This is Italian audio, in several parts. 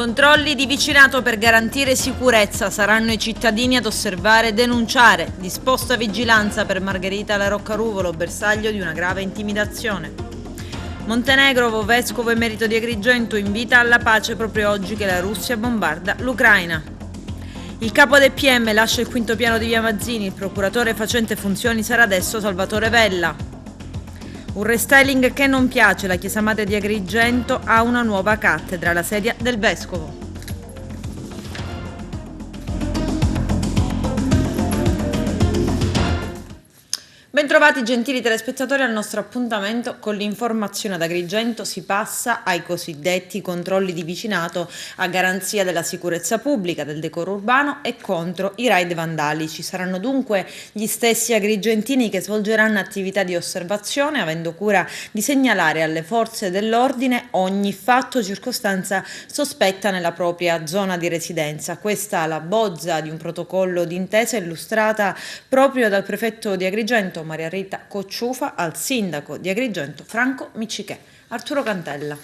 Controlli di vicinato per garantire sicurezza, saranno i cittadini ad osservare e denunciare. Disposta vigilanza per Margherita La Roccaruvolo, bersaglio di una grave intimidazione. Montenegro, vescovo emerito di Agrigento, invita alla pace proprio oggi che la Russia bombarda l'Ucraina. Il capo del PM lascia il quinto piano di via Mazzini, il procuratore facente funzioni sarà adesso Salvatore Vella. Un restyling che non piace, la Chiesa Madre di Agrigento ha una nuova cattedra, la sedia del Vescovo. Bentrovati gentili telespettatori al nostro appuntamento con l'informazione. Ad Agrigento si passa ai cosiddetti controlli di vicinato a garanzia della sicurezza pubblica, del decoro urbano e contro i raid vandalici. Saranno dunque gli stessi agrigentini che svolgeranno attività di osservazione, avendo cura di segnalare alle forze dell'ordine ogni fatto o circostanza sospetta nella propria zona di residenza. Questa è la bozza di un protocollo d'intesa illustrata proprio dal prefetto di Agrigento Maria Rita Cocciufa al sindaco di Agrigento Franco Miccichè. Arturo Cantella.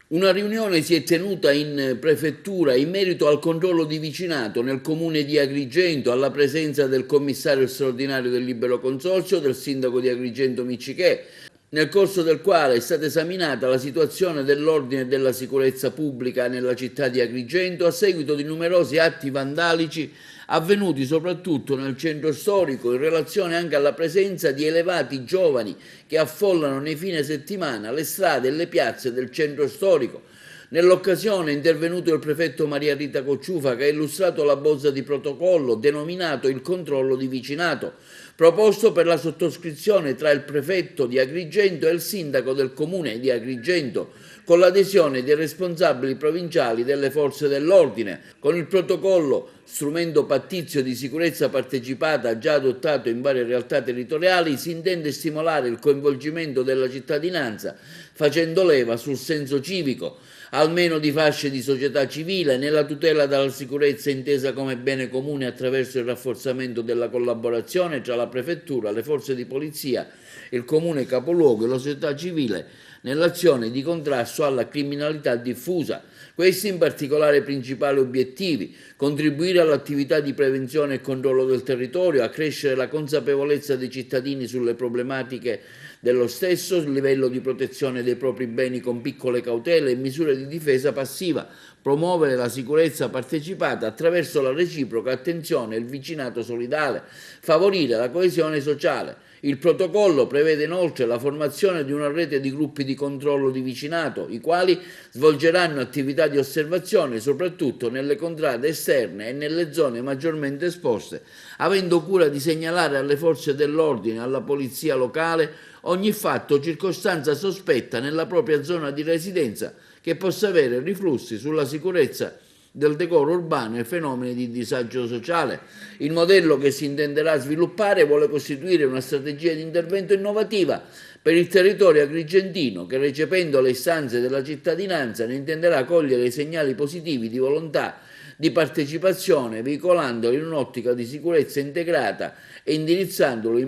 Una riunione si è tenuta in prefettura in merito al controllo di vicinato nel comune di Agrigento, alla presenza del commissario straordinario del Libero Consorzio, del sindaco di Agrigento Miccichè, nel corso del quale è stata esaminata la situazione dell'ordine e della sicurezza pubblica nella città di Agrigento a seguito di numerosi atti vandalici avvenuti soprattutto nel centro storico in relazione anche alla presenza di elevati giovani che affollano nei fine settimana le strade e le piazze del centro storico. Nell'occasione è intervenuto il prefetto Maria Rita Cocciufa che ha illustrato la bozza di protocollo denominato il controllo di vicinato, proposto per la sottoscrizione tra il prefetto di Agrigento e il sindaco del comune di Agrigento, con l'adesione dei responsabili provinciali delle forze dell'ordine. Con il protocollo, strumento pattizio di sicurezza partecipata già adottato in varie realtà territoriali, si intende stimolare il coinvolgimento della cittadinanza, facendo leva sul senso civico, almeno di fasce di società civile, nella tutela della sicurezza intesa come bene comune attraverso il rafforzamento della collaborazione tra la prefettura, le forze di polizia, il comune capoluogo e la società civile nell'azione di contrasto alla criminalità diffusa. Questi in particolare principali obiettivi: contribuire all'attività di prevenzione e controllo del territorio, accrescere la consapevolezza dei cittadini sulle problematiche dello stesso, il livello di protezione dei propri beni con piccole cautele e misure di difesa passiva, promuovere la sicurezza partecipata attraverso la reciproca attenzione e il vicinato solidale, favorire la coesione sociale. Il protocollo prevede inoltre la formazione di una rete di gruppi di controllo di vicinato, i quali svolgeranno attività di osservazione soprattutto nelle contrade esterne e nelle zone maggiormente esposte, avendo cura di segnalare alle forze dell'ordine e alla polizia locale ogni fatto o circostanza sospetta nella propria zona di residenza che possa avere riflussi sulla sicurezza del decoro urbano e fenomeni di disagio sociale. Il modello che si intenderà sviluppare vuole costituire una strategia di intervento innovativa per il territorio agrigentino che, recependo le istanze della cittadinanza, ne intenderà cogliere i segnali positivi di volontà di partecipazione, veicolandolo in un'ottica di sicurezza integrata e indirizzandolo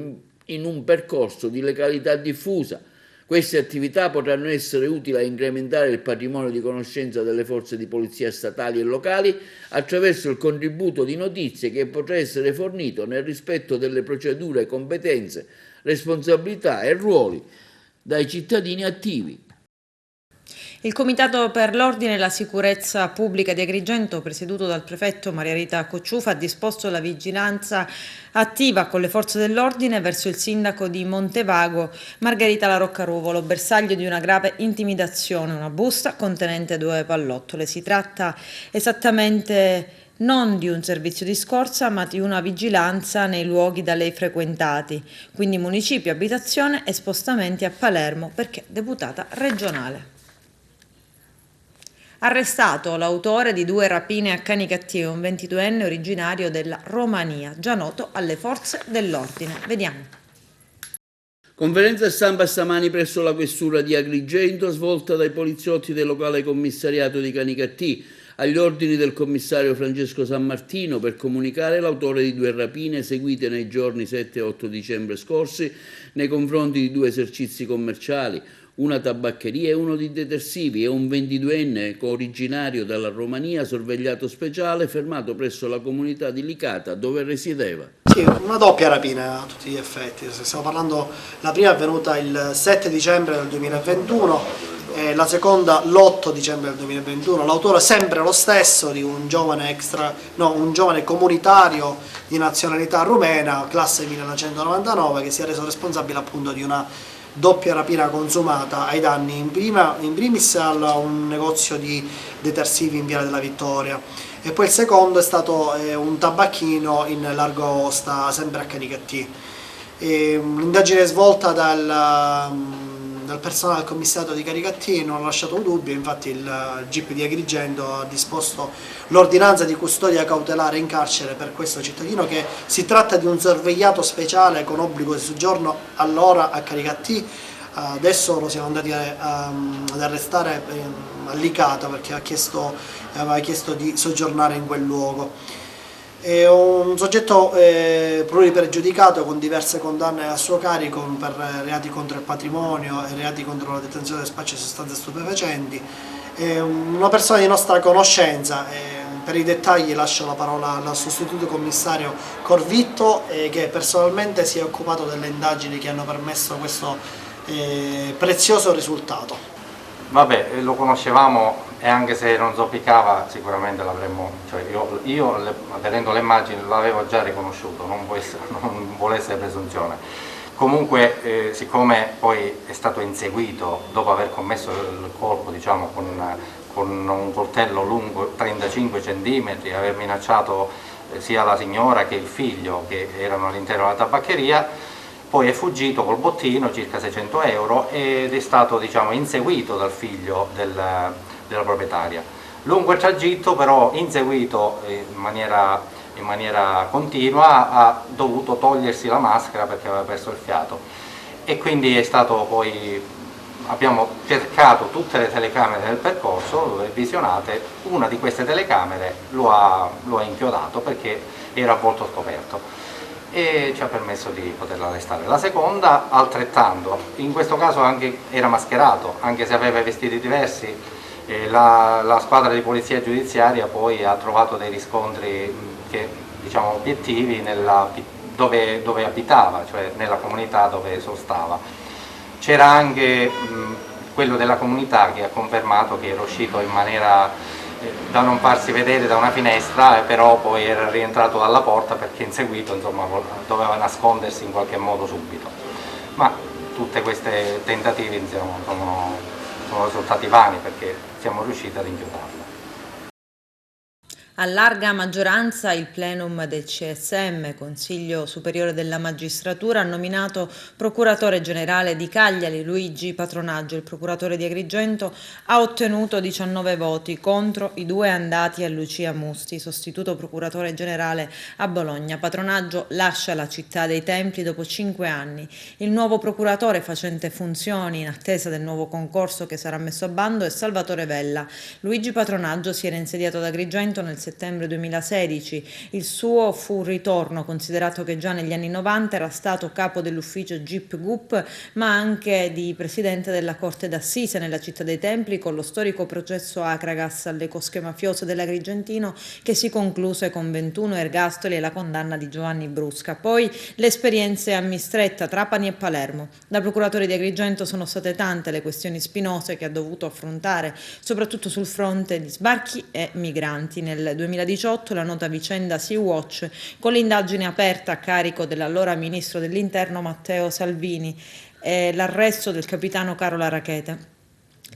in un percorso di legalità diffusa. Queste attività potranno essere utili a incrementare il patrimonio di conoscenza delle forze di polizia statali e locali attraverso il contributo di notizie che potrà essere fornito nel rispetto delle procedure, competenze, responsabilità e ruoli dai cittadini attivi. Il Comitato per l'Ordine e la Sicurezza Pubblica di Agrigento, presieduto dal prefetto Maria Rita Cocciufa, ha disposto la vigilanza attiva con le forze dell'ordine verso il sindaco di Montevago, Margherita La Roccaruvolo, bersaglio di una grave intimidazione, una busta contenente 2 pallottole. Si tratta esattamente non di un servizio di scorta, ma di una vigilanza nei luoghi da lei frequentati, quindi municipio, abitazione e spostamenti a Palermo perché deputata regionale. Arrestato l'autore di 2 rapine a Canicattì, un 22enne originario della Romania, già noto alle forze dell'ordine. Vediamo. Conferenza stampa stamani presso la questura di Agrigento, svolta dai poliziotti del locale commissariato di Canicattì, agli ordini del commissario Francesco Sammartino per comunicare l'autore di 2 rapine eseguite nei giorni 7 e 8 dicembre scorsi nei confronti di 2 esercizi commerciali, una tabaccheria e uno di detersivi e un 22enne originario dalla Romania, sorvegliato speciale, fermato presso la comunità di Licata dove risiedeva. Sì, una doppia rapina a tutti gli effetti. Stiamo parlando, la prima è avvenuta il 7 dicembre del 2021 e la seconda l'8 dicembre del 2021. L'autore è sempre lo stesso, di un giovane comunitario di nazionalità rumena, classe 1999, che si è reso responsabile appunto di una doppia rapina consumata ai danni in primis a un negozio di detersivi in Viale della Vittoria, e poi il secondo è stato un tabacchino in Largo Aosta, sempre a Canicattì. L'indagine svolta dal personale del commissariato di Canicattì non ha lasciato dubbio, infatti il GIP di Agrigento ha disposto l'ordinanza di custodia cautelare in carcere per questo cittadino, che si tratta di un sorvegliato speciale con obbligo di soggiorno allora a Canicattì. Adesso lo siamo andati ad arrestare a Licata perché aveva chiesto di soggiornare in quel luogo. È un soggetto pluripregiudicato con diverse condanne a suo carico per reati contro il patrimonio e reati contro la detenzione del spaccio di sostanze stupefacenti. È una persona di nostra conoscenza. Per i dettagli lascio la parola al sostituto commissario Corvitto, che personalmente si è occupato delle indagini che hanno permesso questo prezioso risultato. Vabbè, lo conoscevamo e anche se non zoppicava sicuramente l'avremmo, cioè io vedendo le immagini l'avevo già riconosciuto, non vuole essere presunzione. Comunque siccome poi è stato inseguito dopo aver commesso il colpo, diciamo, con un coltello lungo 35 cm, aver minacciato sia la signora che il figlio che erano all'interno della tabaccheria, poi è fuggito col bottino, circa 600 euro, ed è stato, diciamo, inseguito dal figlio della proprietaria. Lungo il tragitto, però, inseguito in maniera continua, ha dovuto togliersi la maschera perché aveva perso il fiato, e quindi è stato poi, abbiamo cercato tutte le telecamere del percorso, le visionate, una di queste telecamere lo ha inchiodato perché era a volto scoperto e ci ha permesso di poterla arrestare. La seconda altrettanto, in questo caso anche era mascherato, anche se aveva vestiti diversi. La squadra di polizia giudiziaria poi ha trovato dei riscontri che, diciamo, obiettivi dove abitava, cioè nella comunità dove sostava. C'era anche quello della comunità che ha confermato che era uscito in maniera da non farsi vedere da una finestra, però poi era rientrato dalla porta perché inseguito, insomma, doveva nascondersi in qualche modo subito. Ma tutti questi tentativi, insomma, sono risultati vani perché siamo riusciti ad inchiodarlo. A larga maggioranza il plenum del CSM, Consiglio Superiore della Magistratura, ha nominato procuratore generale di Cagliari Luigi Patronaggio. Il procuratore di Agrigento ha ottenuto 19 voti contro i 2 andati a Lucia Musti, sostituto procuratore generale a Bologna. Patronaggio lascia la città dei Templi dopo 5 anni. Il nuovo procuratore facente funzioni in attesa del nuovo concorso che sarà messo a bando è Salvatore Vella. Luigi Patronaggio si era insediato ad Agrigento nel settembre 2016. Il suo fu un ritorno, considerato che già negli anni 90 era stato capo dell'ufficio GIP GUP, ma anche di presidente della Corte d'Assise nella città dei Templi, con lo storico processo Acragas alle cosche mafiose dell'Agrigentino, che si concluse con 21 ergastoli e la condanna di Giovanni Brusca. Poi le esperienze a Mistretta, Trapani e Palermo. Da procuratore di Agrigento sono state tante le questioni spinose che ha dovuto affrontare, soprattutto sul fronte di sbarchi e migranti. Nel 2018 la nota vicenda Sea-Watch, con l'indagine aperta a carico dell'allora ministro dell'Interno Matteo Salvini e l'arresto del capitano Carola Rackete.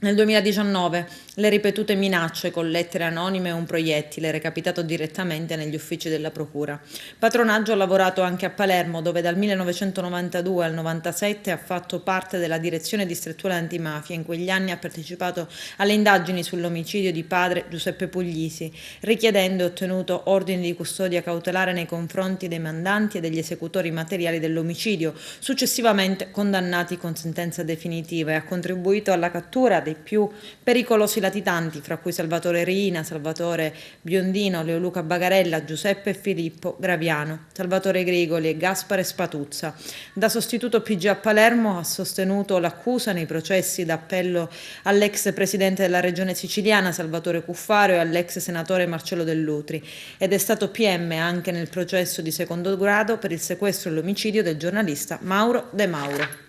Nel 2019 le ripetute minacce con lettere anonime e un proiettile recapitato direttamente negli uffici della Procura. Patronaggio ha lavorato anche a Palermo, dove dal 1992 al 1997 ha fatto parte della direzione distrettuale antimafia. In quegli anni ha partecipato alle indagini sull'omicidio di padre Giuseppe Puglisi, richiedendo e ottenuto ordini di custodia cautelare nei confronti dei mandanti e degli esecutori materiali dell'omicidio, successivamente condannati con sentenza definitiva, e ha contribuito alla cattura dei più pericolosi latitanti, fra cui Salvatore Riina, Salvatore Biondino, Leoluca Bagarella, Giuseppe e Filippo Graviano, Salvatore Grigoli e Gaspare Spatuzza. Da sostituto PG a Palermo ha sostenuto l'accusa nei processi d'appello all'ex presidente della regione siciliana Salvatore Cuffaro e all'ex senatore Marcello Dell'Utri ed è stato PM anche nel processo di secondo grado per il sequestro e l'omicidio del giornalista Mauro De Mauro.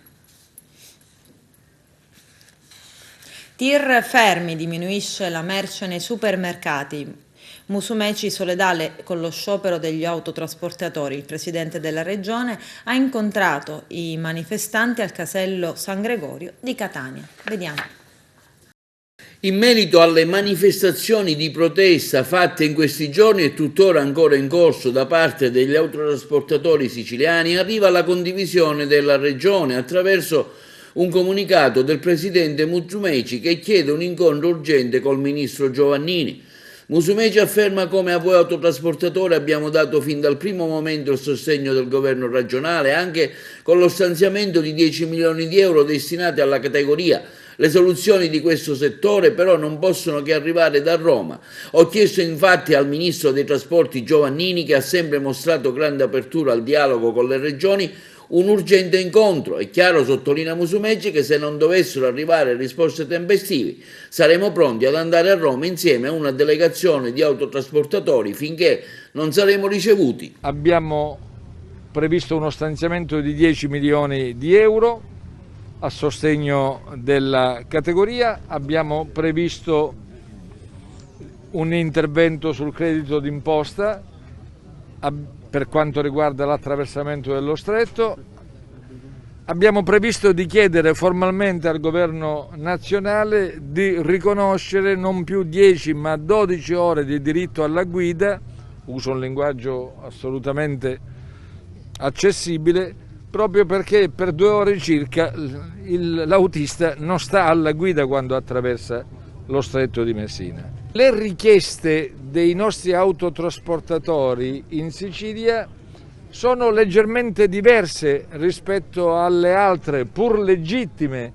TIR fermi, diminuisce la merce nei supermercati. Musumeci solidale con lo sciopero degli autotrasportatori. Il presidente della regione ha incontrato i manifestanti al casello San Gregorio di Catania. Vediamo. In merito alle manifestazioni di protesta fatte in questi giorni e tuttora ancora in corso da parte degli autotrasportatori siciliani, arriva la condivisione della regione attraverso un comunicato del presidente Musumeci che chiede un incontro urgente col ministro Giovannini. Musumeci afferma come a voi autotrasportatori abbiamo dato fin dal primo momento il sostegno del governo regionale, anche con lo stanziamento di 10 milioni di euro destinati alla categoria. Le soluzioni di questo settore però non possono che arrivare da Roma. Ho chiesto infatti al ministro dei trasporti Giovannini, che ha sempre mostrato grande apertura al dialogo con le regioni, un urgente incontro. È chiaro, sottolinea Musumeci, che se non dovessero arrivare risposte tempestive saremo pronti ad andare a Roma insieme a una delegazione di autotrasportatori finché non saremo ricevuti. Abbiamo previsto uno stanziamento di 10 milioni di euro a sostegno della categoria, abbiamo previsto un intervento sul credito d'imposta per quanto riguarda l'attraversamento dello stretto. Abbiamo previsto di chiedere formalmente al governo nazionale di riconoscere non più 10 ma 12 ore di diritto alla guida, uso un linguaggio assolutamente accessibile, proprio perché per 2 ore circa l'autista non sta alla guida quando attraversa lo stretto di Messina. Le richieste dei nostri autotrasportatori in Sicilia sono leggermente diverse rispetto alle altre, pur legittime,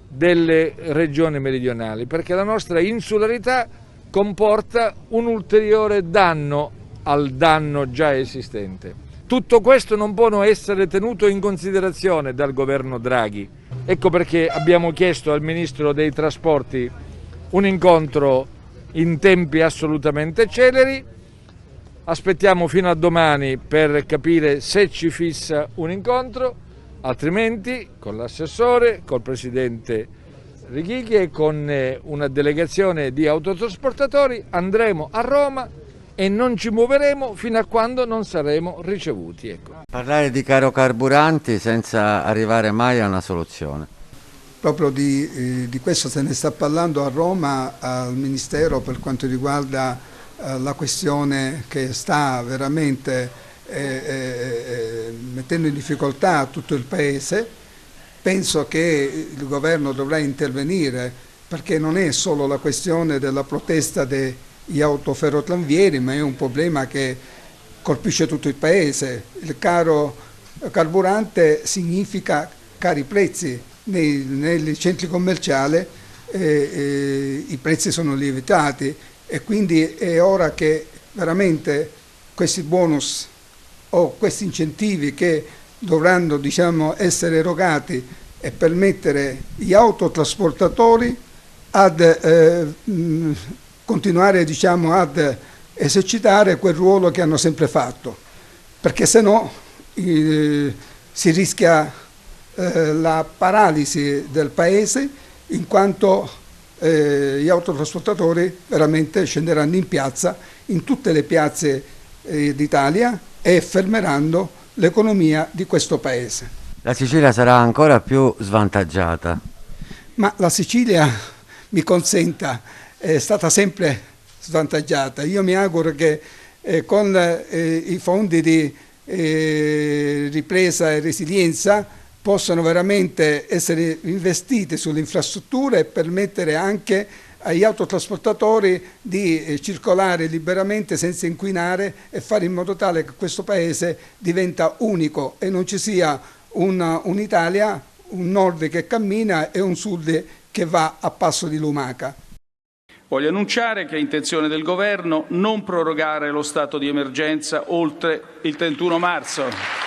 delle regioni meridionali, perché la nostra insularità comporta un ulteriore danno al danno già esistente. Tutto questo non può essere tenuto in considerazione dal governo Draghi. Ecco perché abbiamo chiesto al Ministro dei Trasporti un incontro in tempi assolutamente celeri. Aspettiamo fino a domani per capire se ci fissa un incontro, altrimenti con l'assessore, col presidente Righighi e con una delegazione di autotrasportatori andremo a Roma e non ci muoveremo fino a quando non saremo ricevuti. Ecco. Parlare di caro carburanti senza arrivare mai a una soluzione. Proprio di questo se ne sta parlando a Roma, al Ministero, per quanto riguarda la questione che sta veramente mettendo in difficoltà tutto il Paese. Penso che il governo dovrà intervenire, perché non è solo la questione della protesta degli autoferrotranvieri, ma è un problema che colpisce tutto il Paese. Il caro carburante significa cari prezzi. Nei centri commerciali i prezzi sono lievitati e quindi è ora che veramente questi bonus o questi incentivi che dovranno, diciamo, essere erogati e permettere agli autotrasportatori ad continuare, diciamo, ad esercitare quel ruolo che hanno sempre fatto, perché se no si rischia la paralisi del Paese, in quanto gli autotrasportatori veramente scenderanno in piazza, in tutte le piazze d'Italia, e fermeranno l'economia di questo Paese. La Sicilia sarà ancora più svantaggiata? Ma la Sicilia, mi consenta, è stata sempre svantaggiata. Io mi auguro che con i fondi di ripresa e resilienza possano veramente essere investiti sulle infrastrutture e permettere anche agli autotrasportatori di circolare liberamente senza inquinare e fare in modo tale che questo Paese diventa unico e non ci sia un'Italia, un nord che cammina e un sud che va a passo di lumaca. Voglio annunciare che è intenzione del Governo non prorogare lo stato di emergenza oltre il 31 marzo.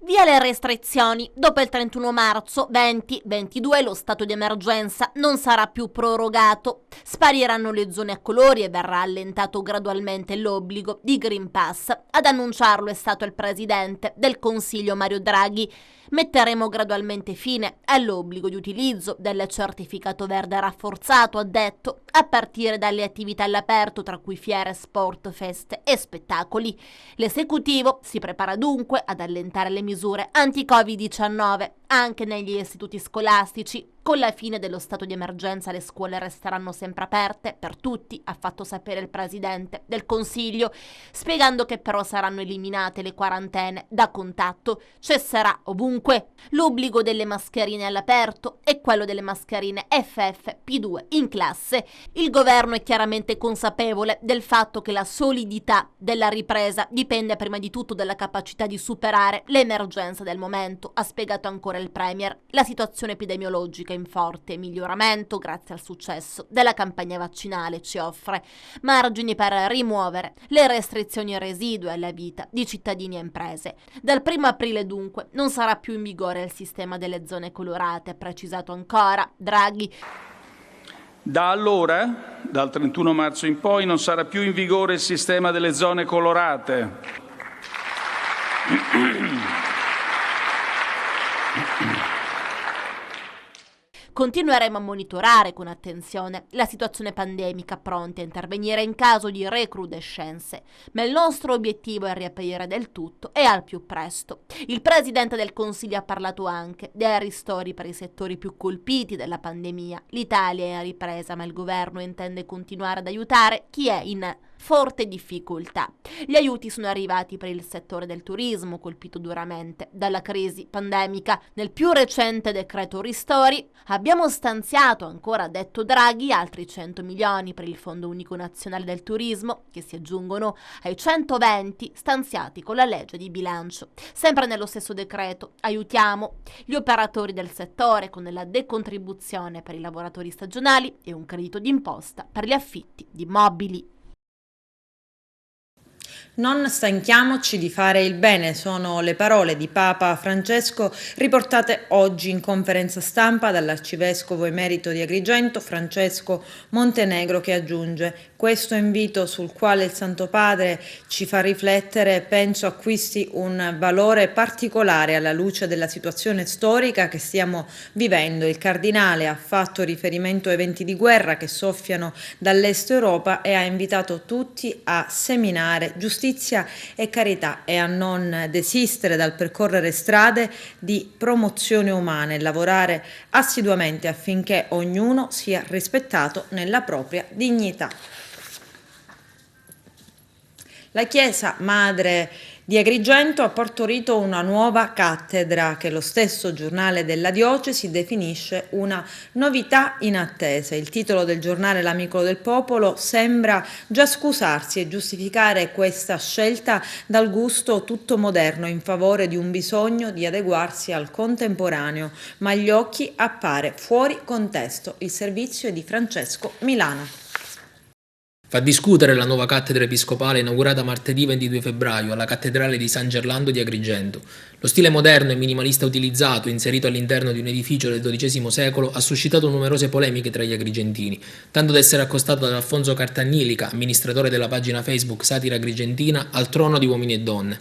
Via le restrizioni. Dopo il 31 marzo 2022 lo stato di emergenza non sarà più prorogato. Spariranno le zone a colori e verrà allentato gradualmente l'obbligo di Green Pass. Ad annunciarlo è stato il Presidente del Consiglio Mario Draghi. Metteremo gradualmente fine all'obbligo di utilizzo del certificato verde rafforzato, ha detto, a partire dalle attività all'aperto, tra cui fiere, sport, feste e spettacoli. L'esecutivo si prepara dunque ad allentare le misure anti-Covid-19 anche negli istituti scolastici. Con la fine dello stato di emergenza le scuole resteranno sempre aperte per tutti, ha fatto sapere il Presidente del Consiglio, spiegando che però saranno eliminate le quarantene da contatto. Cesserà ovunque l'obbligo delle mascherine all'aperto e quello delle mascherine FFP2 in classe. Il governo è chiaramente consapevole del fatto che la solidità della ripresa dipende prima di tutto dalla capacità di superare l'emergenza del momento, ha spiegato ancora il Premier. La situazione epidemiologica in forte miglioramento grazie al successo della campagna vaccinale ci offre margini per rimuovere le restrizioni residue alla vita di cittadini e imprese. Dal 1 aprile dunque non sarà più in vigore il sistema delle zone colorate, ha precisato ancora Draghi. Da allora, dal 31 marzo in poi, non sarà più in vigore il sistema delle zone colorate. Continueremo a monitorare con attenzione la situazione pandemica, pronti a intervenire in caso di recrudescenze, ma il nostro obiettivo è riaprire del tutto e al più presto. Il Presidente del Consiglio ha parlato anche dei ristori per i settori più colpiti dalla pandemia. L'Italia è in ripresa, ma il governo intende continuare ad aiutare chi è in forte difficoltà. Gli aiuti sono arrivati per il settore del turismo, colpito duramente dalla crisi pandemica. Nel più recente decreto ristori abbiamo stanziato, ancora detto Draghi, altri 100 milioni per il Fondo Unico Nazionale del Turismo, che si aggiungono ai 120 stanziati con la legge di bilancio. Sempre nello stesso decreto aiutiamo gli operatori del settore con la decontribuzione per i lavoratori stagionali e un credito d'imposta per gli affitti di immobili. Non stanchiamoci di fare il bene, sono le parole di Papa Francesco riportate oggi in conferenza stampa dall'arcivescovo emerito di Agrigento Francesco Montenegro, che aggiunge: questo invito sul quale il Santo Padre ci fa riflettere penso acquisti un valore particolare alla luce della situazione storica che stiamo vivendo. Il Cardinale ha fatto riferimento a eventi di guerra che soffiano dall'est Europa e ha invitato tutti a seminare giustizia e carità e a non desistere dal percorrere strade di promozione umana e lavorare assiduamente affinché ognuno sia rispettato nella propria dignità. La Chiesa Madre di Agrigento ha partorito una nuova cattedra che lo stesso giornale della diocesi definisce una novità inattesa. Il titolo del giornale L'Amico del Popolo sembra già scusarsi e giustificare questa scelta dal gusto tutto moderno in favore di un bisogno di adeguarsi al contemporaneo, ma agli occhi appare fuori contesto. Il servizio è di Francesco Milano. Fa discutere la nuova cattedra episcopale inaugurata martedì 22 febbraio alla cattedrale di San Gerlando di Agrigento. Lo stile moderno e minimalista utilizzato, inserito all'interno di un edificio del XII secolo, ha suscitato numerose polemiche tra gli agrigentini, tanto da essere accostato da Alfonso Cartagnilica, amministratore della pagina Facebook Satira Agrigentina, al trono di Uomini e Donne.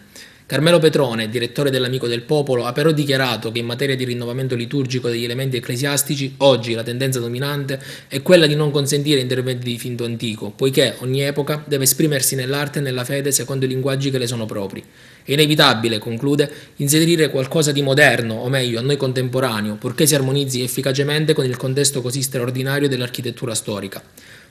Carmelo Petrone, direttore dell'Amico del Popolo, ha però dichiarato che in materia di rinnovamento liturgico degli elementi ecclesiastici, oggi la tendenza dominante è quella di non consentire interventi di finto antico, poiché ogni epoca deve esprimersi nell'arte e nella fede secondo i linguaggi che le sono propri. È inevitabile, conclude, inserire qualcosa di moderno, o meglio, a noi contemporaneo, purché si armonizzi efficacemente con il contesto così straordinario dell'architettura storica.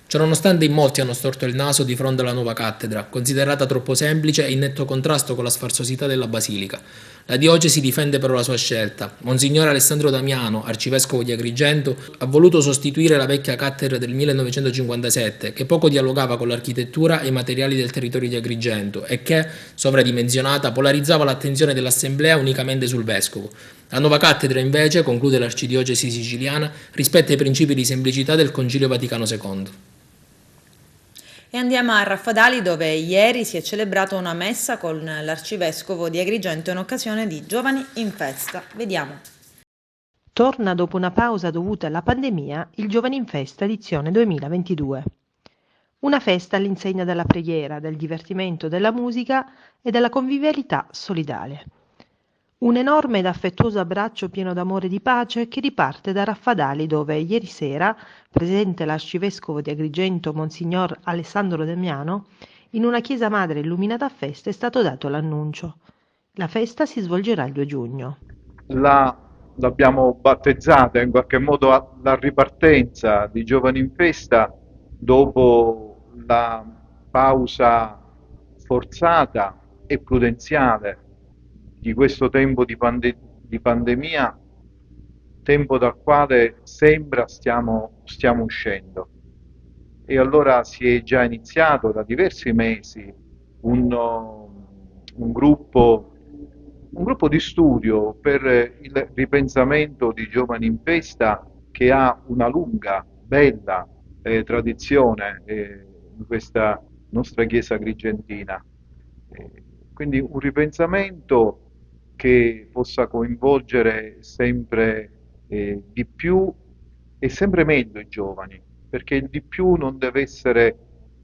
Ciononostante in molti hanno storto il naso di fronte alla nuova cattedra, considerata troppo semplice e in netto contrasto con la sfarzosità della basilica. La diocesi difende però la sua scelta. Monsignore Alessandro Damiano, arcivescovo di Agrigento, ha voluto sostituire la vecchia cattedra del 1957, che poco dialogava con l'architettura e i materiali del territorio di Agrigento e che, sovradimensionata, polarizzava l'attenzione dell'assemblea unicamente sul vescovo. La nuova cattedra, invece, conclude l'Arcidiocesi siciliana, rispetta i principi di semplicità del Concilio Vaticano II. E andiamo a Raffadali, dove ieri si è celebrata una messa con l'arcivescovo di Agrigento in occasione di Giovani in Festa. Vediamo. Torna dopo una pausa dovuta alla pandemia il Giovani in Festa edizione 2022. Una festa all'insegna della preghiera, del divertimento, della musica e della convivialità solidale. Un enorme ed affettuoso abbraccio pieno d'amore e di pace che riparte da Raffadali, dove ieri sera, presente l'arcivescovo di Agrigento Monsignor Alessandro Damiano, in una chiesa madre illuminata a festa è stato dato l'annuncio. La festa si svolgerà il 2 giugno. L'abbiamo battezzata in qualche modo la ripartenza di Giovani in Festa dopo la pausa forzata e prudenziale di questo tempo di pandemia, tempo dal quale sembra stiamo uscendo. E allora si è già iniziato da diversi mesi un gruppo di studio per il ripensamento di Giovani in Festa, che ha una lunga, bella tradizione in questa nostra chiesa agrigentina. Quindi un ripensamento che possa coinvolgere sempre di più e sempre meglio i giovani, perché il di più non deve essere,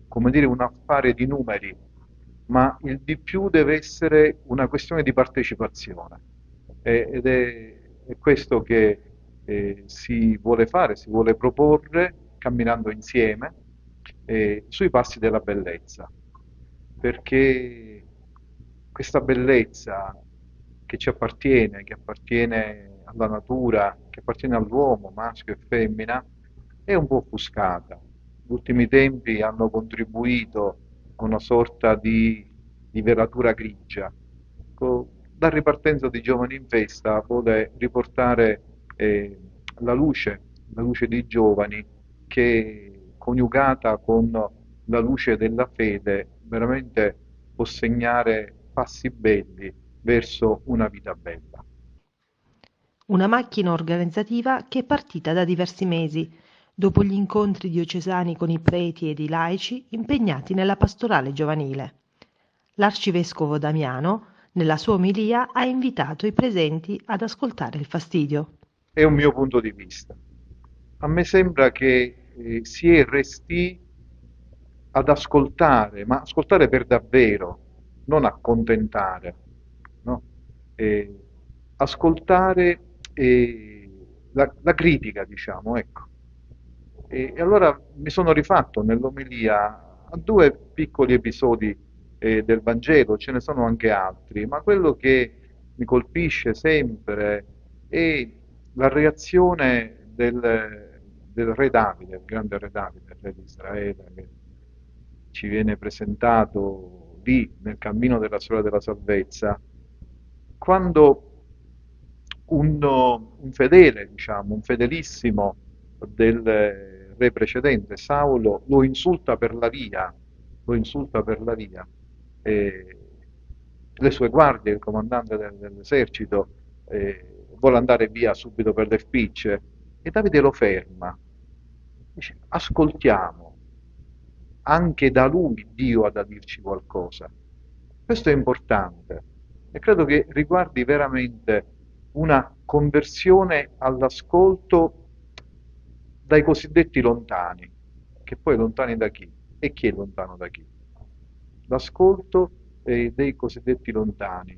come dire, un affare di numeri, ma il di più deve essere una questione di partecipazione. Ed è questo che si vuole fare, si vuole proporre camminando insieme sui passi della bellezza, perché questa bellezza che ci appartiene, che appartiene alla natura, che appartiene all'uomo, maschio e femmina, è un po' offuscata. Gli ultimi tempi hanno contribuito a una sorta di velatura grigia. La ripartenza di Giovani in Festa vuole riportare la luce dei giovani, che coniugata con la luce della fede veramente può segnare passi belli verso una vita bella. Una macchina organizzativa che è partita da diversi mesi, dopo gli incontri diocesani con i preti ed i laici impegnati nella pastorale giovanile. L'arcivescovo Damiano, nella sua omelia, ha invitato i presenti ad ascoltare il fastidio. È un mio punto di vista. A me sembra che si è resti ad ascoltare, ma ascoltare per davvero, non accontentare, no? Ascoltare la critica, diciamo, ecco. E allora mi sono rifatto nell'omelia a due piccoli episodi del Vangelo, ce ne sono anche altri, ma quello che mi colpisce sempre è la reazione del re Davide, il grande re Davide, il re di Israele, che ci viene presentato lì nel cammino della storia della salvezza, quando un fedele, diciamo, un fedelissimo del re precedente, Saulo, lo insulta per la via, le sue guardie, il comandante dell'esercito, vuole andare via subito per le spicce, e Davide lo ferma, dice: ascoltiamo, anche da lui Dio ha da dirci qualcosa. Questo è importante e credo che riguardi veramente una conversione all'ascolto dai cosiddetti lontani, che poi lontani da chi? E chi è lontano da chi? L'ascolto dei cosiddetti lontani,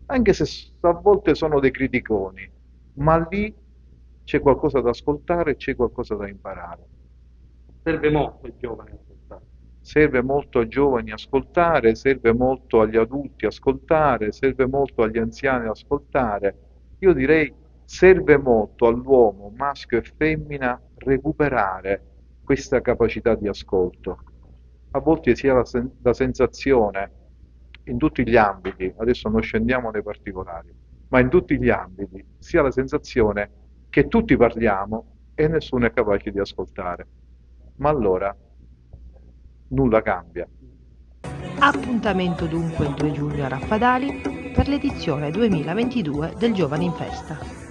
anche se a volte sono dei criticoni, ma lì c'è qualcosa da ascoltare, c'è qualcosa da imparare. Serve molto ai giovani ascoltare. Serve molto ai giovani ascoltare, serve molto agli adulti ascoltare, serve molto agli anziani ascoltare. Io direi serve molto all'uomo, maschio e femmina, recuperare questa capacità di ascolto. A volte si ha la sensazione, in tutti gli ambiti, adesso non scendiamo nei particolari, ma in tutti gli ambiti si ha la sensazione che tutti parliamo e nessuno è capace di ascoltare. Ma allora nulla cambia. Appuntamento dunque il 2 giugno a Raffadali, per l'edizione 2022 del Giovani in Festa.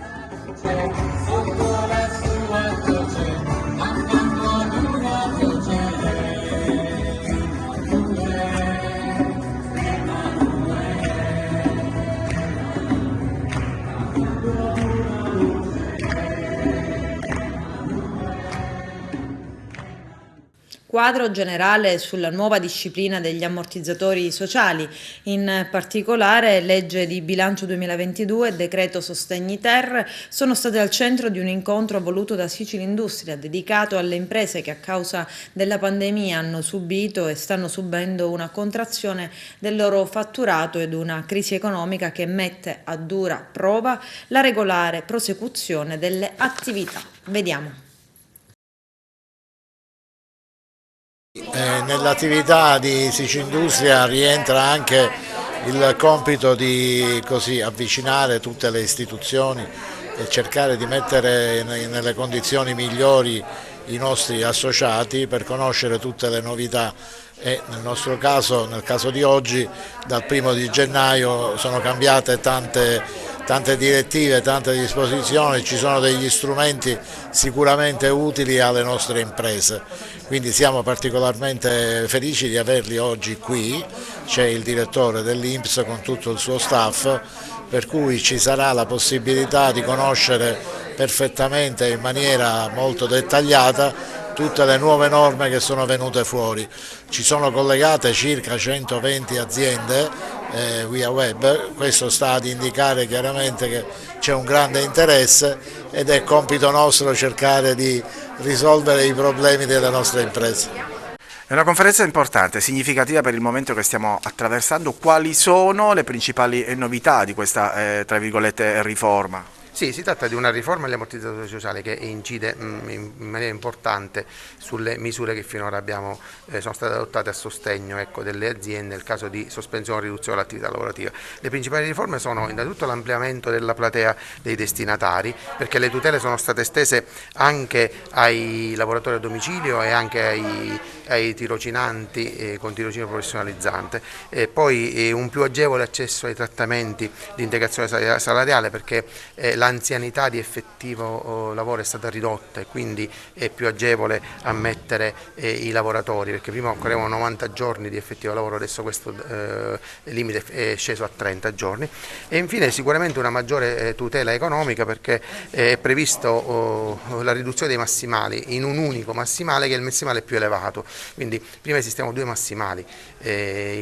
Quadro generale sulla nuova disciplina degli ammortizzatori sociali, in particolare legge di bilancio 2022 e decreto sostegni ter sono state al centro di un incontro voluto da Sicilindustria dedicato alle imprese che a causa della pandemia hanno subito e stanno subendo una contrazione del loro fatturato ed una crisi economica che mette a dura prova la regolare prosecuzione delle attività. Vediamo. Nell'attività di Sicilindustria rientra anche il compito di avvicinare tutte le istituzioni e cercare di mettere nelle condizioni migliori i nostri associati per conoscere tutte le novità e nel nostro caso, nel caso di oggi, dal 1° di gennaio sono cambiate tante direttive, tante disposizioni, ci sono degli strumenti sicuramente utili alle nostre imprese, quindi siamo particolarmente felici di averli oggi qui. C'è il direttore dell'INPS con tutto il suo staff, per cui ci sarà la possibilità di conoscere perfettamente in maniera molto dettagliata tutte le nuove norme che sono venute fuori. Ci sono collegate circa 120 aziende via web, questo sta ad indicare chiaramente che c'è un grande interesse ed è compito nostro cercare di risolvere i problemi delle nostre imprese. È una conferenza importante, significativa per il momento che stiamo attraversando. Quali sono le principali novità di questa, tra virgolette, riforma? Sì, si tratta di una riforma degli ammortizzatori sociali che incide in maniera importante sulle misure che finora sono state adottate a sostegno delle aziende nel caso di sospensione o riduzione dell'attività lavorativa. Le principali riforme sono innanzitutto l'ampliamento della platea dei destinatari, perché le tutele sono state estese anche ai lavoratori a domicilio e anche ai tirocinanti con tirocinio professionalizzante, poi un più agevole accesso ai trattamenti di integrazione salariale, perché l'anzianità di effettivo lavoro è stata ridotta e quindi è più agevole ammettere i lavoratori, perché prima occorrevano 90 giorni di effettivo lavoro, adesso questo limite è sceso a 30 giorni. E infine sicuramente una maggiore tutela economica, perché è previsto la riduzione dei massimali in un unico massimale, che è il massimale più elevato. Quindi prima esistevano 2 massimali,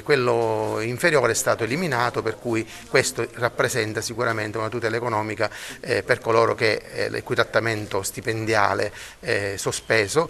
quello inferiore è stato eliminato, per cui questo rappresenta sicuramente una tutela economica per coloro che l'equitrattamento stipendiale sospeso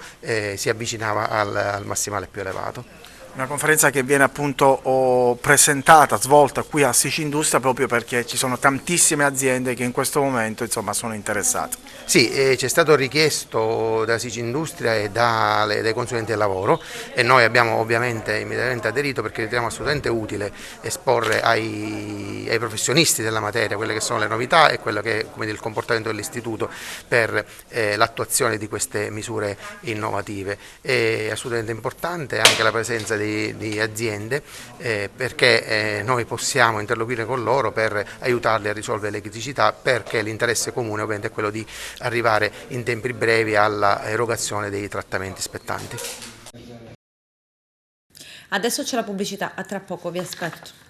si avvicinava al massimale più elevato. Una conferenza che viene appunto presentata, svolta qui a Sicilindustria, proprio perché ci sono tantissime aziende che in questo momento sono interessate. Sì, ci è stato richiesto da Sicilindustria e dai consulenti del lavoro, e noi abbiamo ovviamente immediatamente aderito, perché riteniamo assolutamente utile esporre ai professionisti della materia quelle che sono le novità e quello che è il comportamento dell'istituto per l'attuazione di queste misure innovative. È assolutamente importante anche la presenza di aziende, perché noi possiamo interloquire con loro per aiutarli a risolvere le criticità, perché l'interesse comune ovviamente è quello di arrivare in tempi brevi alla erogazione dei trattamenti spettanti. Adesso c'è la pubblicità, a tra poco, vi aspetto.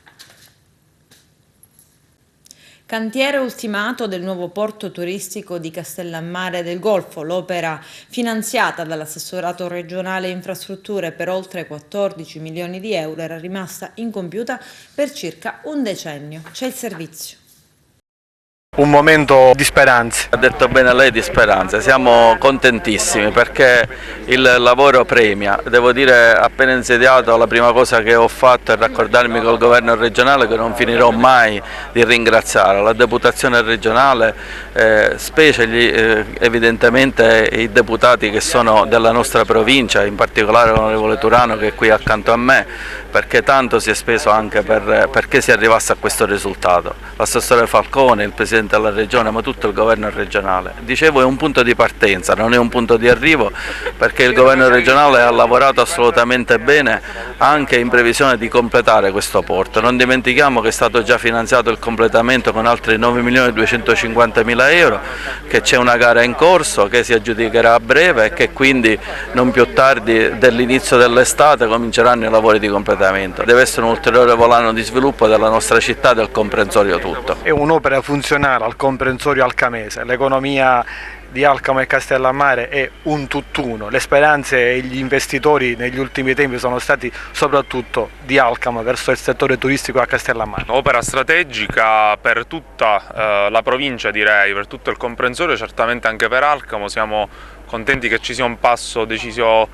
Cantiere ultimato del nuovo porto turistico di Castellammare del Golfo. L'opera, finanziata dall'assessorato regionale infrastrutture per oltre 14 milioni di euro, era rimasta incompiuta per circa un decennio. C'è il servizio. Un momento di speranza. Ha detto bene lei, di speranza, siamo contentissimi perché il lavoro premia. Devo dire, appena insediato, la prima cosa che ho fatto è raccordarmi col governo regionale, che non finirò mai di ringraziare, la deputazione regionale, specie evidentemente i deputati che sono della nostra provincia, in particolare l'onorevole Turano che è qui accanto a me, perché tanto si è speso anche perché si arrivasse a questo risultato. L'assessore Falcone, il Presidente della Regione, ma tutto il governo regionale. Dicevo, è un punto di partenza, non è un punto di arrivo, perché il governo regionale ha lavorato assolutamente bene anche in previsione di completare questo porto. Non dimentichiamo che è stato già finanziato il completamento con altri 9.250.000 euro, che c'è una gara in corso che si aggiudicherà a breve e che quindi non più tardi dell'inizio dell'estate cominceranno i lavori di completamento. Deve essere un ulteriore volano di sviluppo della nostra città e del comprensorio tutto. È un'opera funzionale al comprensorio alcamese, l'economia di Alcamo e Castellammare è un tutt'uno, le speranze e gli investitori negli ultimi tempi sono stati soprattutto di Alcamo verso il settore turistico a Castellammare. Opera strategica per tutta la provincia, direi, per tutto il comprensorio, certamente anche per Alcamo. Siamo contenti che ci sia un passo deciso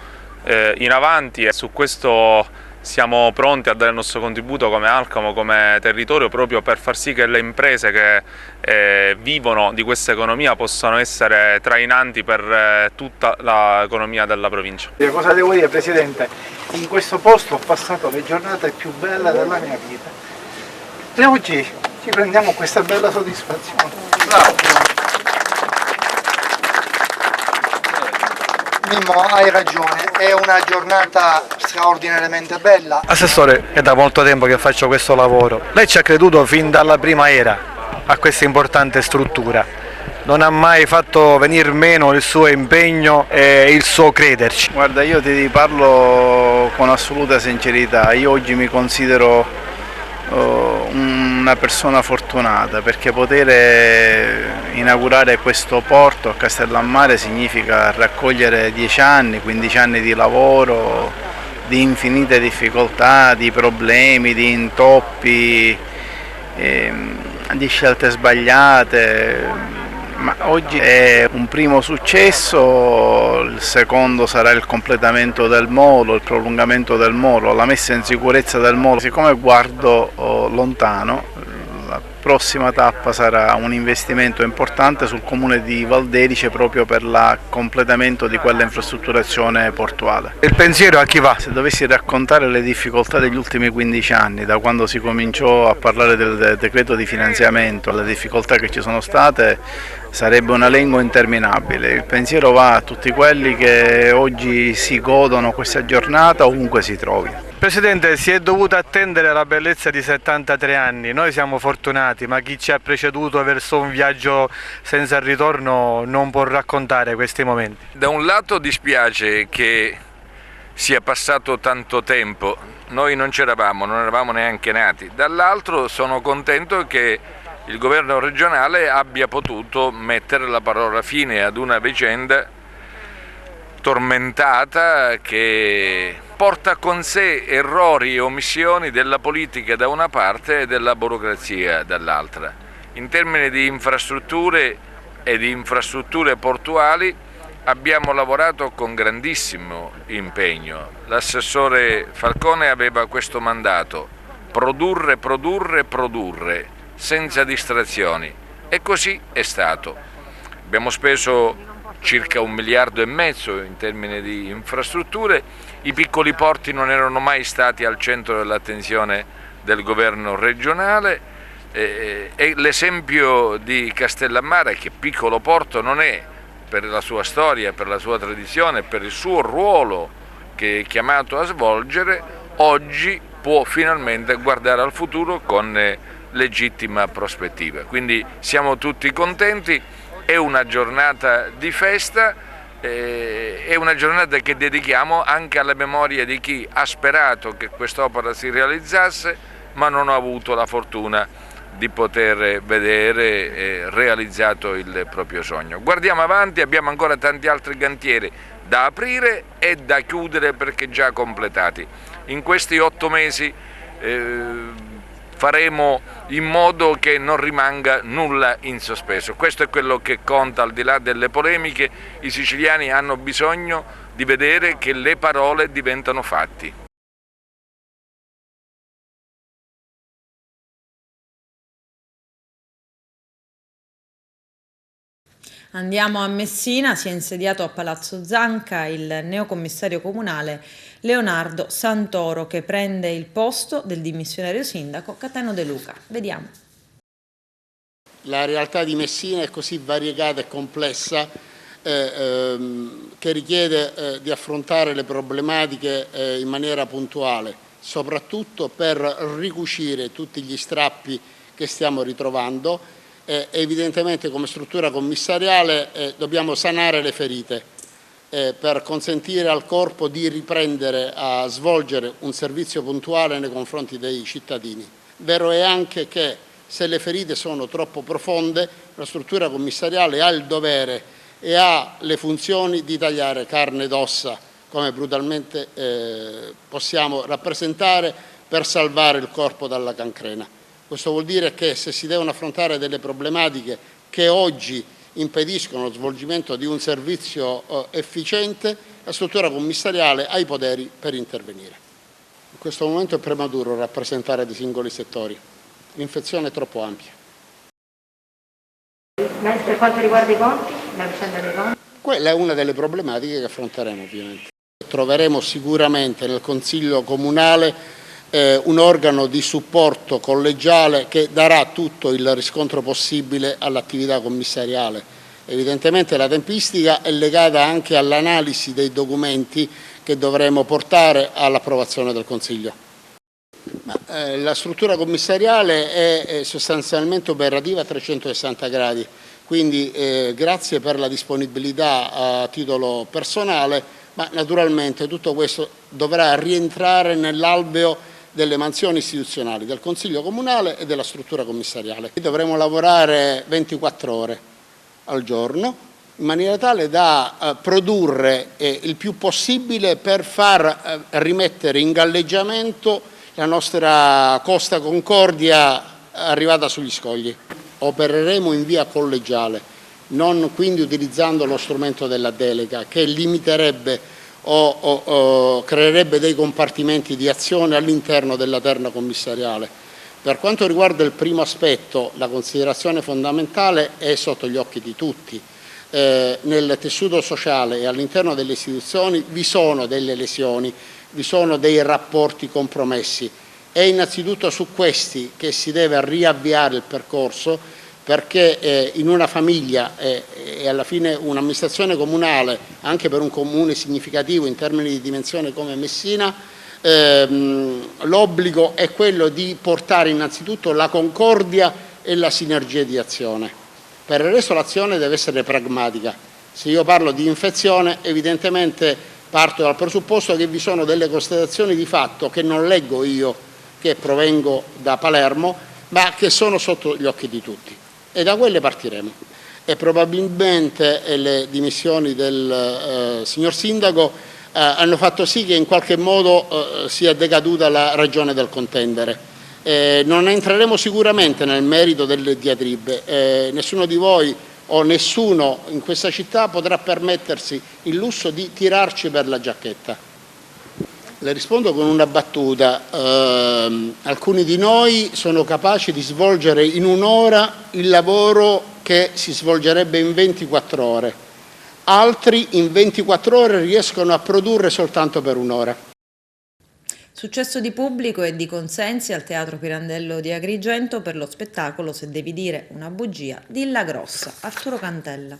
in avanti e su questo siamo pronti a dare il nostro contributo come Alcamo, come territorio, proprio per far sì che le imprese che vivono di questa economia possano essere trainanti per tutta l'economia della provincia. Cosa devo dire, Presidente? In questo posto ho passato le giornate più belle della mia vita e oggi ci prendiamo questa bella soddisfazione. Bravo. Mimmo, hai ragione, è una giornata straordinariamente bella. Assessore, è da molto tempo che faccio questo lavoro. Lei ci ha creduto fin dalla prima era a questa importante struttura. Non ha mai fatto venir meno il suo impegno e il suo crederci. Guarda, io ti parlo con assoluta sincerità. Io oggi mi considero una persona fortunata, perché poter inaugurare questo porto a Castellammare significa raccogliere 10 anni, 15 anni di lavoro, di infinite difficoltà, di problemi, di intoppi, di scelte sbagliate. Ma oggi è un primo successo, il secondo sarà il completamento del molo, il prolungamento del molo, la messa in sicurezza del molo. Siccome guardo lontano, la prossima tappa sarà un investimento importante sul comune di Valderice proprio per il completamento di quella infrastrutturazione portuale. Il pensiero a chi va? Se dovessi raccontare le difficoltà degli ultimi 15 anni, da quando si cominciò a parlare del decreto di finanziamento, le difficoltà che ci sono state, sarebbe un elenco interminabile. Il pensiero va a tutti quelli che oggi si godono questa giornata ovunque si trovi. Presidente, si è dovuto attendere la bellezza di 73 anni, noi siamo fortunati, ma chi ci ha preceduto verso un viaggio senza ritorno non può raccontare questi momenti. Da un lato dispiace che sia passato tanto tempo, noi non c'eravamo, non eravamo neanche nati, dall'altro sono contento che il governo regionale abbia potuto mettere la parola fine ad una vicenda tormentata che porta con sé errori e omissioni della politica da una parte e della burocrazia dall'altra. In termini di infrastrutture e di infrastrutture portuali abbiamo lavorato con grandissimo impegno. L'assessore Falcone aveva questo mandato: produrre, produrre, produrre, senza distrazioni, e così è stato. Abbiamo speso circa 1,5 miliardi in termini di infrastrutture. I piccoli porti non erano mai stati al centro dell'attenzione del governo regionale e l'esempio di Castellammare, che piccolo porto non è per la sua storia, per la sua tradizione, per il suo ruolo che è chiamato a svolgere, oggi può finalmente guardare al futuro con legittima prospettiva. Quindi siamo tutti contenti. È una giornata di festa, è una giornata che dedichiamo anche alla memoria di chi ha sperato che quest'opera si realizzasse, ma non ha avuto la fortuna di poter vedere realizzato il proprio sogno. Guardiamo avanti, abbiamo ancora tanti altri cantieri da aprire e da chiudere perché già completati. In questi 8 mesi faremo in modo che non rimanga nulla in sospeso. Questo è quello che conta, al di là delle polemiche. I siciliani hanno bisogno di vedere che le parole diventano fatti. Andiamo a Messina, si è insediato a Palazzo Zanca il neocommissario comunale Leonardo Santoro, che prende il posto del dimissionario sindaco Cateno De Luca. Vediamo. La realtà di Messina è così variegata e complessa che richiede di affrontare le problematiche in maniera puntuale, soprattutto per ricucire tutti gli strappi che stiamo ritrovando. Evidentemente come struttura commissariale dobbiamo sanare le ferite per consentire al corpo di riprendere a svolgere un servizio puntuale nei confronti dei cittadini. Vero è anche che se le ferite sono troppo profonde, la struttura commissariale ha il dovere e ha le funzioni di tagliare carne ed ossa, come brutalmente possiamo rappresentare, per salvare il corpo dalla cancrena. Questo vuol dire che se si devono affrontare delle problematiche che oggi impediscono lo svolgimento di un servizio efficiente, la struttura commissariale ha i poteri per intervenire. In questo momento è prematuro rappresentare dei singoli settori, l'infezione è troppo ampia. Per quanto riguarda i conti, la vicenda dei conti? Quella è una delle problematiche che affronteremo ovviamente. Troveremo sicuramente nel Consiglio Comunale un organo di supporto collegiale che darà tutto il riscontro possibile all'attività commissariale. Evidentemente la tempistica è legata anche all'analisi dei documenti che dovremo portare all'approvazione del Consiglio. La struttura commissariale è sostanzialmente operativa a 360 gradi, quindi grazie per la disponibilità a titolo personale, ma naturalmente tutto questo dovrà rientrare nell'alveo delle mansioni istituzionali del Consiglio Comunale e della struttura commissariale. Dovremo lavorare 24 ore al giorno in maniera tale da produrre il più possibile per far rimettere in galleggiamento la nostra Costa Concordia arrivata sugli scogli. Opereremo in via collegiale, non quindi utilizzando lo strumento della delega che limiterebbe o creerebbe dei compartimenti di azione all'interno della terna commissariale. Per quanto riguarda il primo aspetto, la considerazione fondamentale è sotto gli occhi di tutti. Nel tessuto sociale e all'interno delle istituzioni vi sono delle lesioni, vi sono dei rapporti compromessi. È innanzitutto su questi che si deve riavviare il percorso, perché in una famiglia e alla fine un'amministrazione comunale, anche per un comune significativo in termini di dimensione come Messina, l'obbligo è quello di portare innanzitutto la concordia e la sinergia di azione. Per il resto l'azione deve essere pragmatica. Se io parlo di infezione, evidentemente parto dal presupposto che vi sono delle constatazioni di fatto che non leggo io, che provengo da Palermo, ma che sono sotto gli occhi di tutti. E da quelle partiremo. E probabilmente le dimissioni del signor Sindaco hanno fatto sì che in qualche modo sia decaduta la ragione del contendere. Non entreremo sicuramente nel merito delle diatribe. Nessuno di voi o nessuno in questa città potrà permettersi il lusso di tirarci per la giacchetta. Le rispondo con una battuta. Alcuni di noi sono capaci di svolgere in un'ora il lavoro che si svolgerebbe in 24 ore. Altri in 24 ore riescono a produrre soltanto per un'ora. Successo di pubblico e di consensi al Teatro Pirandello di Agrigento per lo spettacolo Se devi dire una bugia, dilla grossa. Arturo Cantella.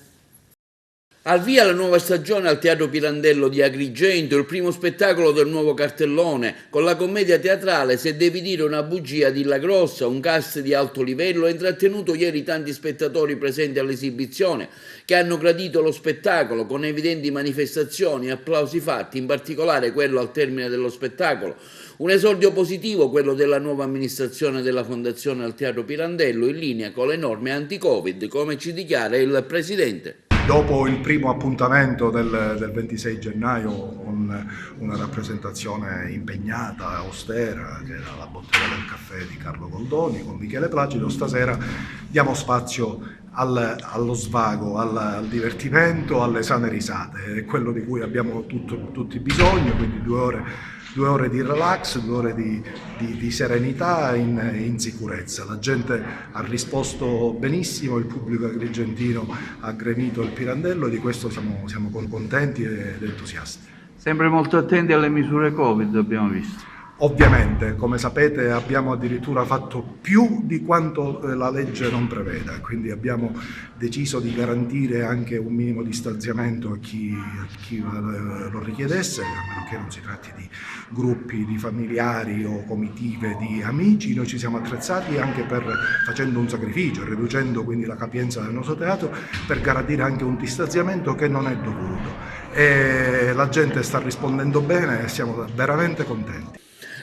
Al via la nuova stagione al Teatro Pirandello di Agrigento, il primo spettacolo del nuovo cartellone, con la commedia teatrale Se devi dire una bugia, dilla grossa, un cast di alto livello, ha intrattenuto ieri tanti spettatori presenti all'esibizione, che hanno gradito lo spettacolo con evidenti manifestazioni e applausi fatti, in particolare quello al termine dello spettacolo. Un esordio positivo, quello della nuova amministrazione della Fondazione al Teatro Pirandello, in linea con le norme anti-Covid, come ci dichiara il Presidente. Dopo il primo appuntamento del 26 gennaio con una rappresentazione impegnata, austera, che era la bottega del caffè di Carlo Goldoni con Michele Placido, stasera diamo spazio allo svago, al divertimento, alle sane risate. È quello di cui abbiamo tutti bisogno, quindi 2 ore di relax, 2 ore di serenità in sicurezza. La gente ha risposto benissimo, il pubblico agrigentino ha gremito il Pirandello e di questo siamo contenti ed entusiasti. Sempre molto attenti alle misure Covid, abbiamo visto. Ovviamente, come sapete, abbiamo addirittura fatto più di quanto la legge non preveda, quindi abbiamo deciso di garantire anche un minimo di stanziamento a chi lo richiedesse, a meno che non si tratti di gruppi di familiari o comitive di amici. Noi ci siamo attrezzati anche facendo un sacrificio, riducendo quindi la capienza del nostro teatro, per garantire anche un distanziamento che non è dovuto. E la gente sta rispondendo bene e siamo veramente contenti.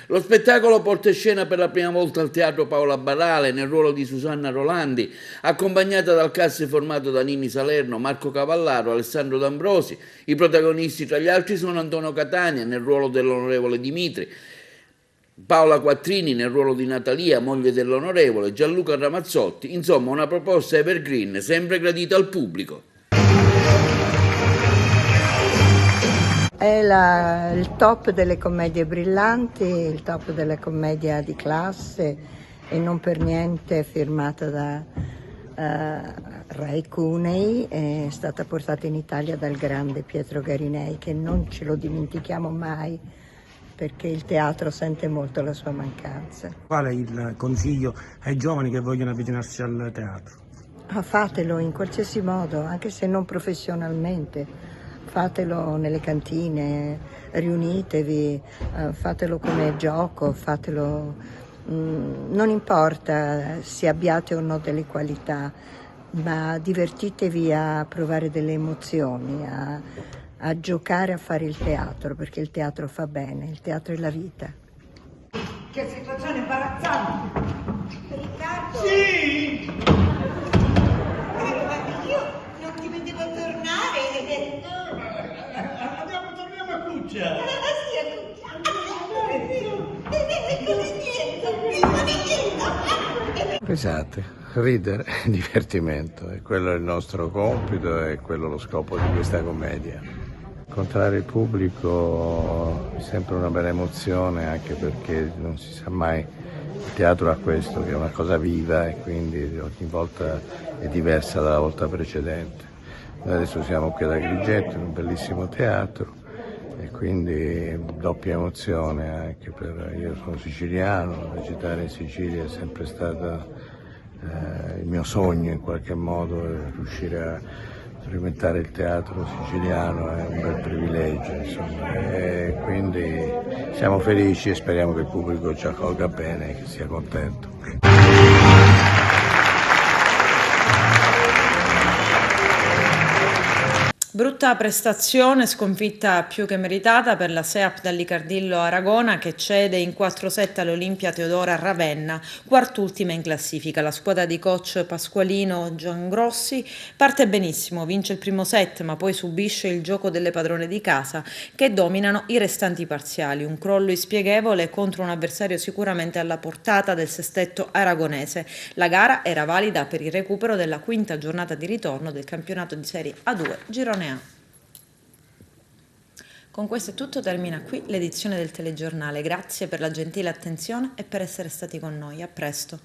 Lo spettacolo porta in scena per la prima volta al Teatro Paola Barale nel ruolo di Susanna Rolandi, accompagnata dal cast formato da Nini Salerno, Marco Cavallaro, Alessandro D'Ambrosi. I protagonisti tra gli altri sono Antonio Catania nel ruolo dell'onorevole Dimitri, Paola Quattrini nel ruolo di Natalia, moglie dell'onorevole, Gianluca Ramazzotti. Insomma, una proposta evergreen, sempre gradita al pubblico. È il top delle commedie brillanti, il top della commedia di classe e non per niente firmata da Ray Cunei, è stata portata in Italia dal grande Pietro Garinei, che non ce lo dimentichiamo mai perché il teatro sente molto la sua mancanza. Qual è il consiglio ai giovani che vogliono avvicinarsi al teatro? Fatelo in qualsiasi modo, anche se non professionalmente. Fatelo nelle cantine, riunitevi, fatelo come gioco, fatelo, non importa se abbiate o no delle qualità, ma divertitevi a provare delle emozioni, a giocare a fare il teatro, perché il teatro fa bene, il teatro è la vita. Che situazione imbarazzante! Riccardo! Sì! Io non ti vedevo tornare. Torniamo a Cuccia. Pesate, ridere, divertimento, e quello è il nostro compito e quello lo scopo di questa commedia. Incontrare il pubblico è sempre una bella emozione, anche perché non si sa mai, il teatro ha questo, che è una cosa viva e quindi ogni volta è diversa dalla volta precedente. Noi adesso siamo qui ad Agrigento, in un bellissimo teatro, e quindi doppia emozione anche io sono siciliano, recitare in Sicilia è sempre stato il mio sogno in qualche modo, riuscire a sperimentare il teatro siciliano è un bel privilegio, insomma, e quindi siamo felici e speriamo che il pubblico ci accolga bene e che sia contento. Brutta prestazione, sconfitta più che meritata per la SEAP Dallicardillo Aragona, che cede in 4-7 all'Olimpia Teodora Ravenna, quart'ultima in classifica. La squadra di coach Pasqualino Giangrossi parte benissimo, vince il primo set, ma poi subisce il gioco delle padrone di casa, che dominano i restanti parziali. Un crollo inspieghevole contro un avversario sicuramente alla portata del sestetto aragonese. La gara era valida per il recupero della quinta giornata di ritorno del campionato di Serie A2 Girone. Con questo è tutto, termina qui l'edizione del telegiornale. Grazie per la gentile attenzione e per essere stati con noi. A presto.